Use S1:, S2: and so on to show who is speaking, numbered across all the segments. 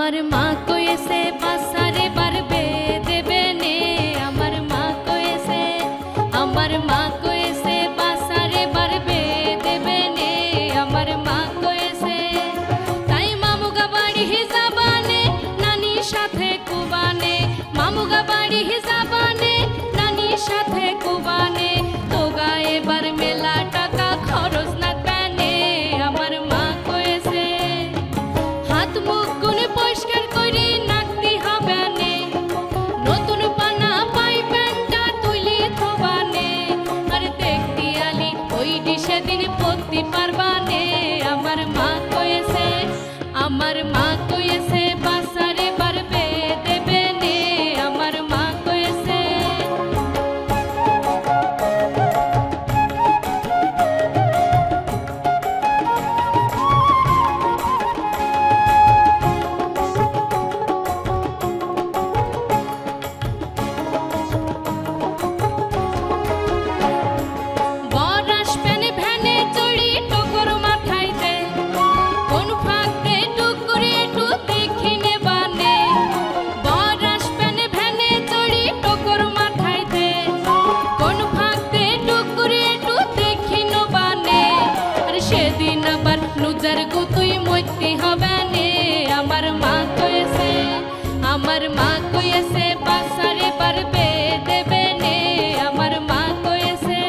S1: আমার মা কইছে বাসারে বারবে দেবে নে আমার মা কইছে আমার মা কইছে বাসারে বারবে দেবে নে আমার মা কইছে তাই মামুগা বাড়ি হিজাবানে নানির সাথে কুবানে মামুগা বাড়ি হিজাবানে নানির সাথে কুবানে তোগা এবার মেলা টাকা খরচ না কানে আমার মা কইছে হাত মুখ গুনে পরিষ্কার করে নাকতে হবে নে নতুন পানা পাই প্যান্টটা তুলে থবানে আর দেখতে আলি ওই ডিশে দিন পড়তে পারবানে আমার মা কইছে বাসারে বারবে দেবে নে আমার মা কইছে তুই মরতে হবে নে আমার মা কইছে বাসারে বারবে দেবে নে আমার মা কইছে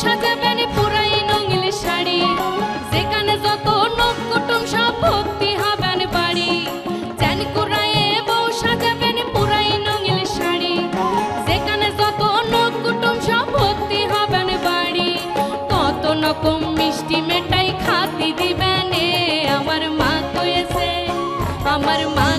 S1: সাজাবেন পুরাই নঙ্গিল শাড়ি যেখানে যত নখ কুটুম সব ভক্তি হবেন বাড়ি চেন কুড়ায়ে বউ সাজাবেন পুরাই নঙ্গিল শাড়ি যেখানে যত নখ কুটুম সব ভক্তি হবেন বাড়ি কত রকম মিষ্টি মেটাই খাতি দিবেন আমার মা কইছে আমার মা